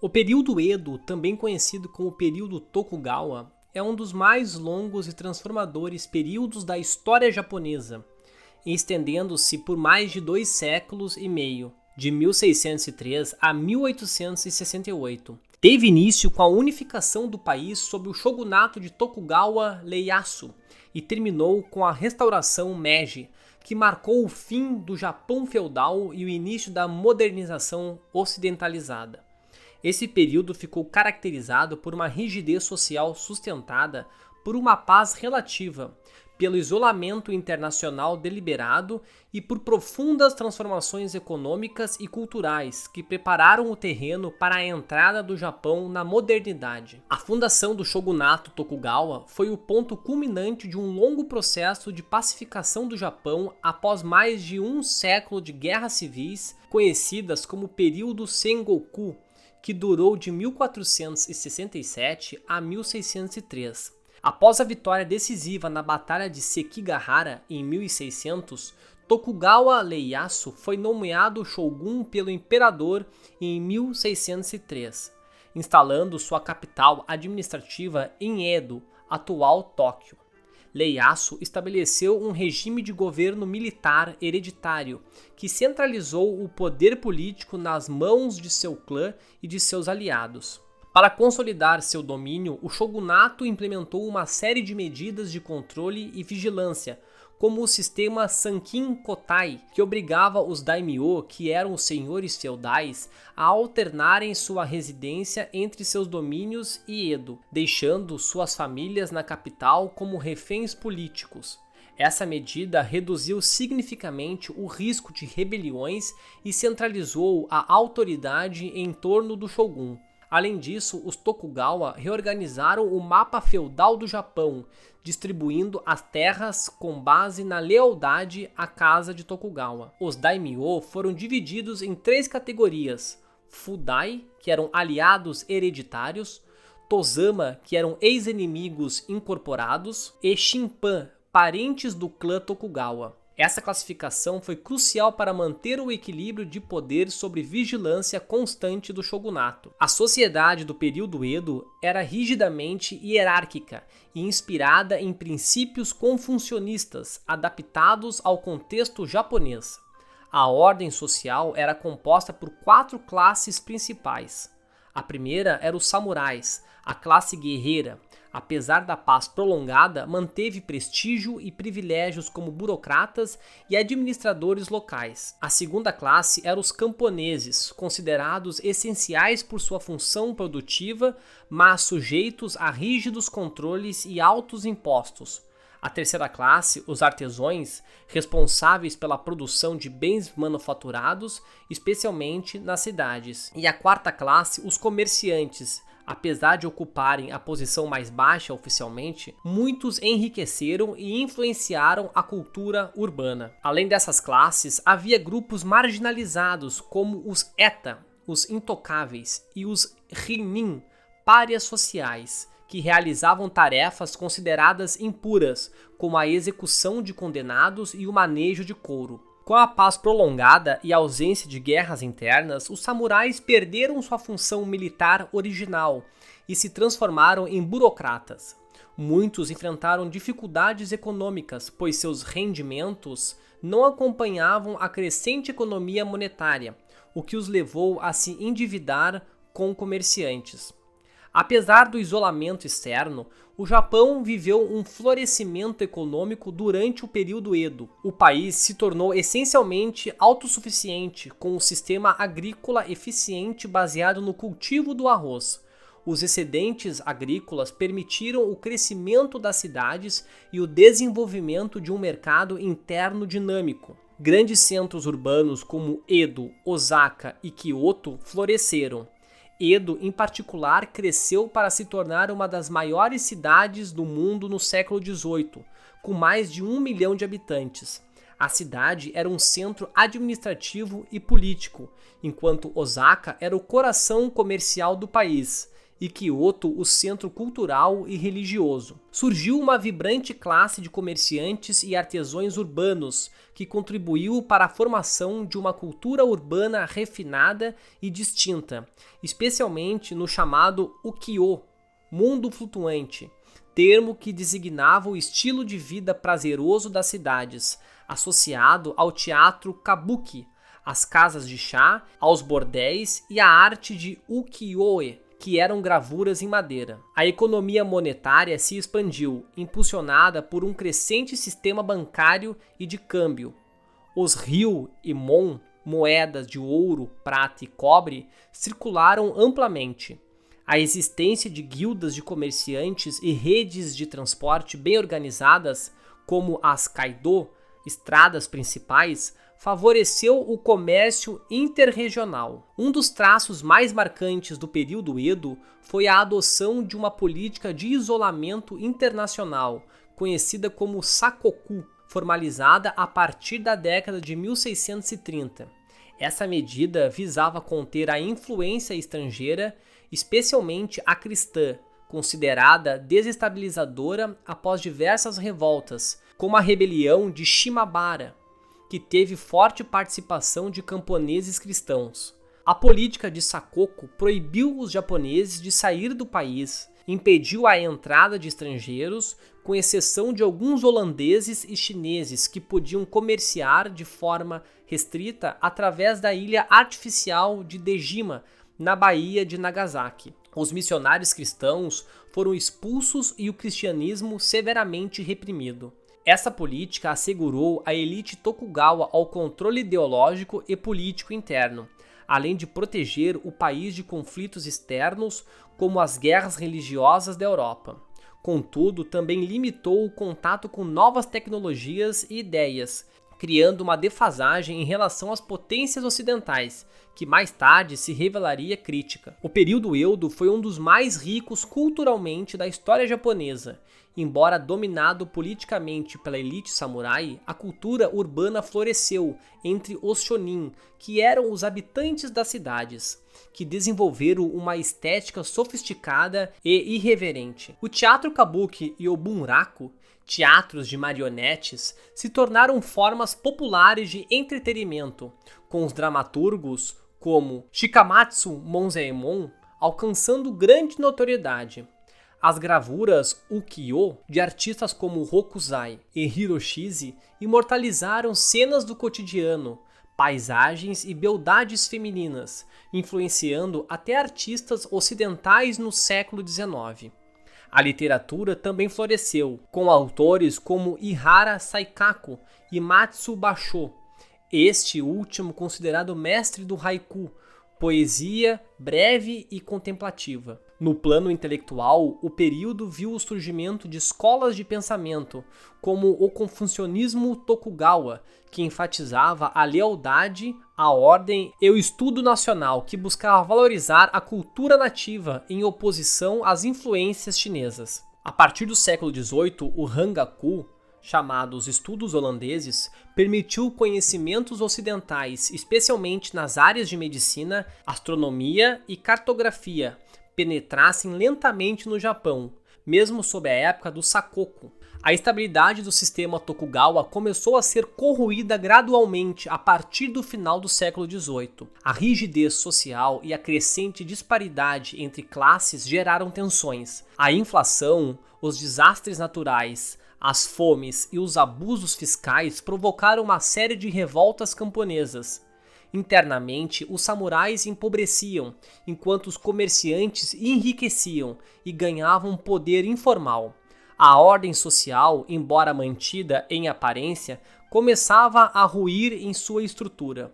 O período Edo, também conhecido como período Tokugawa, é um dos mais longos e transformadores períodos da história japonesa, estendendo-se por mais de 2 séculos e meio, de 1603 a 1868. Teve início com a unificação do país sob o shogunato de Tokugawa Ieyasu e terminou com a restauração Meiji, que marcou o fim do Japão feudal e o início da modernização ocidentalizada. Esse período ficou caracterizado por uma rigidez social sustentada por uma paz relativa, pelo isolamento internacional deliberado e por profundas transformações econômicas e culturais que prepararam o terreno para a entrada do Japão na modernidade. A fundação do shogunato Tokugawa foi o ponto culminante de um longo processo de pacificação do Japão após mais de um século de guerras civis, conhecidas como período Sengoku, que durou de 1467 a 1603. Após a vitória decisiva na Batalha de Sekigahara em 1600, Tokugawa Ieyasu foi nomeado shogun pelo imperador em 1603, instalando sua capital administrativa em Edo, atual Tóquio. Ieyasu estabeleceu um regime de governo militar hereditário que centralizou o poder político nas mãos de seu clã e de seus aliados. Para consolidar seu domínio, o shogunato implementou uma série de medidas de controle e vigilância, como o sistema Sankin Kotai, que obrigava os daimyo, que eram os senhores feudais, a alternarem sua residência entre seus domínios e Edo, deixando suas famílias na capital como reféns políticos. Essa medida reduziu significativamente o risco de rebeliões e centralizou a autoridade em torno do shogun. Além disso, os Tokugawa reorganizaram o mapa feudal do Japão, distribuindo as terras com base na lealdade à casa de Tokugawa. Os daimyo foram divididos em 3 categorias: Fudai, que eram aliados hereditários, Tozama, que eram ex-inimigos incorporados, e Shinpan, parentes do clã Tokugawa. Essa classificação foi crucial para manter o equilíbrio de poder sob vigilância constante do shogunato. A sociedade do período Edo era rigidamente hierárquica e inspirada em princípios confucionistas adaptados ao contexto japonês. A ordem social era composta por 4 classes principais. A primeira era os samurais, a classe guerreira. Apesar da paz prolongada, manteve prestígio e privilégios como burocratas e administradores locais. A segunda classe era os camponeses, considerados essenciais por sua função produtiva, mas sujeitos a rígidos controles e altos impostos. A terceira classe, os artesãos, responsáveis pela produção de bens manufaturados, especialmente nas cidades. E a quarta classe, os comerciantes. Apesar de ocuparem a posição mais baixa oficialmente, muitos enriqueceram e influenciaram a cultura urbana. Além dessas classes, havia grupos marginalizados como os Eta, os intocáveis, e os Rinnin, párias sociais, que realizavam tarefas consideradas impuras, como a execução de condenados e o manejo de couro. Com a paz prolongada e a ausência de guerras internas, os samurais perderam sua função militar original e se transformaram em burocratas. Muitos enfrentaram dificuldades econômicas, pois seus rendimentos não acompanhavam a crescente economia monetária, o que os levou a se endividar com comerciantes. Apesar do isolamento externo, o Japão viveu um florescimento econômico durante o período Edo. O país se tornou essencialmente autossuficiente, com um sistema agrícola eficiente baseado no cultivo do arroz. Os excedentes agrícolas permitiram o crescimento das cidades e o desenvolvimento de um mercado interno dinâmico. Grandes centros urbanos como Edo, Osaka e Kyoto floresceram. Edo, em particular, cresceu para se tornar uma das maiores cidades do mundo no século XVIII, com mais de 1 milhão de habitantes. A cidade era um centro administrativo e político, enquanto Osaka era o coração comercial do país, e Kyoto o centro cultural e religioso. Surgiu uma vibrante classe de comerciantes e artesãos urbanos que contribuiu para a formação de uma cultura urbana refinada e distinta, especialmente no chamado ukiyo, mundo flutuante, termo que designava o estilo de vida prazeroso das cidades, associado ao teatro kabuki, às casas de chá, aos bordéis e à arte de ukiyo-e, que eram gravuras em madeira. A economia monetária se expandiu, impulsionada por um crescente sistema bancário e de câmbio. Os ryu e mon, moedas de ouro, prata e cobre, circularam amplamente. A existência de guildas de comerciantes e redes de transporte bem organizadas, como as kaido, estradas principais, favoreceu o comércio interregional. Um dos traços mais marcantes do período Edo foi a adoção de uma política de isolamento internacional, conhecida como sakoku, formalizada a partir da década de 1630. Essa medida visava conter a influência estrangeira, especialmente a cristã, considerada desestabilizadora após diversas revoltas, como a rebelião de Shimabara, que teve forte participação de camponeses cristãos. A política de Sakoku proibiu os japoneses de sair do país, impediu a entrada de estrangeiros, com exceção de alguns holandeses e chineses que podiam comerciar de forma restrita através da ilha artificial de Dejima, na Baía de Nagasaki. Os missionários cristãos foram expulsos e o cristianismo severamente reprimido. Essa política assegurou a elite Tokugawa ao controle ideológico e político interno, além de proteger o país de conflitos externos, como as guerras religiosas da Europa. Contudo, também limitou o contato com novas tecnologias e ideias, criando uma defasagem em relação às potências ocidentais, que mais tarde se revelaria crítica. O período Edo foi um dos mais ricos culturalmente da história japonesa. Embora dominado politicamente pela elite samurai, a cultura urbana floresceu entre os shonin, que eram os habitantes das cidades, que desenvolveram uma estética sofisticada e irreverente. O teatro kabuki e o bunraku, teatros de marionetes, se tornaram formas populares de entretenimento, com os dramaturgos como Shikamatsu Monzaemon alcançando grande notoriedade. As gravuras ukiyo de artistas como Hokusai e Hiroshize imortalizaram cenas do cotidiano, paisagens e beldades femininas, influenciando até artistas ocidentais no século XIX. A literatura também floresceu, com autores como Ihara Saikaku e Matsu Basho, este último considerado mestre do haiku, poesia breve e contemplativa. No plano intelectual, o período viu o surgimento de escolas de pensamento, como o confucionismo Tokugawa, que enfatizava a lealdade, a ordem e o estudo nacional, que buscava valorizar a cultura nativa em oposição às influências chinesas. A partir do século XVIII, o Rangaku, chamados estudos holandeses, permitiu conhecimentos ocidentais, especialmente nas áreas de medicina, astronomia e cartografia, penetrassem lentamente no Japão, mesmo sob a época do Sakoku. A estabilidade do sistema Tokugawa começou a ser corroída gradualmente a partir do final do século XVIII. A rigidez social e a crescente disparidade entre classes geraram tensões. A inflação, os desastres naturais, as fomes e os abusos fiscais provocaram uma série de revoltas camponesas. Internamente, os samurais empobreciam, enquanto os comerciantes enriqueciam e ganhavam poder informal. A ordem social, embora mantida em aparência, começava a ruir em sua estrutura.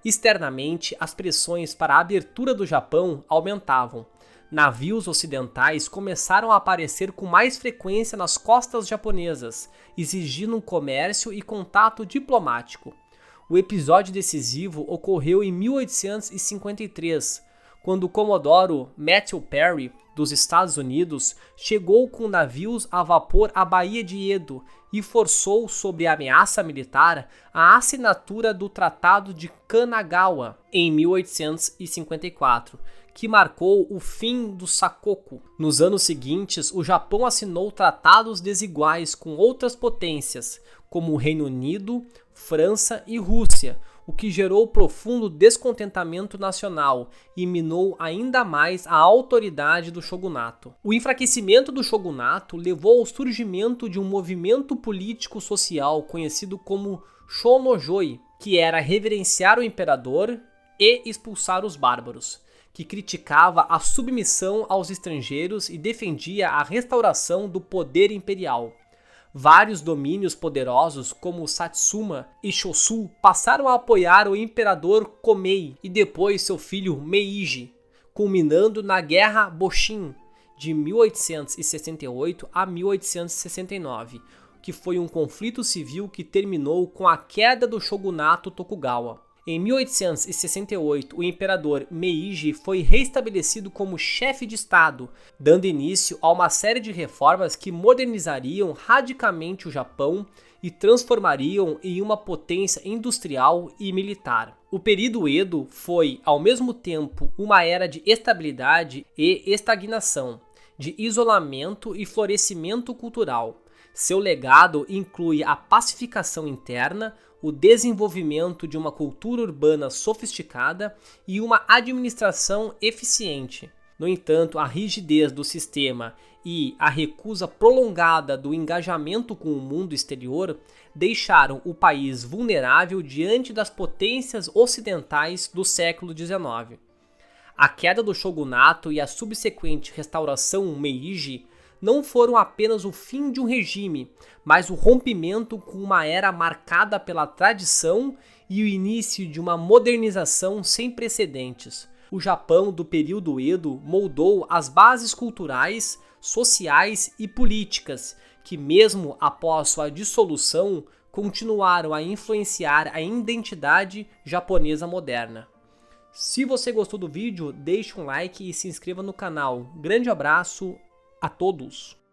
Externamente, as pressões para a abertura do Japão aumentavam. Navios ocidentais começaram a aparecer com mais frequência nas costas japonesas, exigindo um comércio e contato diplomático. O episódio decisivo ocorreu em 1853, quando o comodoro Matthew Perry, dos Estados Unidos, chegou com navios a vapor à Baía de Edo e forçou, sob ameaça militar, a assinatura do Tratado de Kanagawa em 1854, que marcou o fim do Sakoku. Nos anos seguintes, o Japão assinou tratados desiguais com outras potências, como o Reino Unido, França e Rússia, o que gerou profundo descontentamento nacional e minou ainda mais a autoridade do shogunato. O enfraquecimento do shogunato levou ao surgimento de um movimento político-social conhecido como Shōnō-jōi, que era reverenciar o imperador e expulsar os bárbaros, que criticava a submissão aos estrangeiros e defendia a restauração do poder imperial. Vários domínios poderosos, como Satsuma e Chōshū, passaram a apoiar o imperador Komei e depois seu filho Meiji, culminando na Guerra Boshin, de 1868 a 1869, que foi um conflito civil que terminou com a queda do shogunato Tokugawa. Em 1868, o imperador Meiji foi restabelecido como chefe de Estado, dando início a uma série de reformas que modernizariam radicalmente o Japão e transformariam em uma potência industrial e militar. O período Edo foi, ao mesmo tempo, uma era de estabilidade e estagnação, de isolamento e florescimento cultural. Seu legado inclui a pacificação interna, o desenvolvimento de uma cultura urbana sofisticada e uma administração eficiente. No entanto, a rigidez do sistema e a recusa prolongada do engajamento com o mundo exterior deixaram o país vulnerável diante das potências ocidentais do século XIX. A queda do shogunato e a subsequente restauração Meiji não foram apenas o fim de um regime, mas o rompimento com uma era marcada pela tradição e o início de uma modernização sem precedentes. O Japão do período Edo moldou as bases culturais, sociais e políticas que, mesmo após sua dissolução, continuaram a influenciar a identidade japonesa moderna. Se você gostou do vídeo, deixe um like e se inscreva no canal. Grande abraço a todos!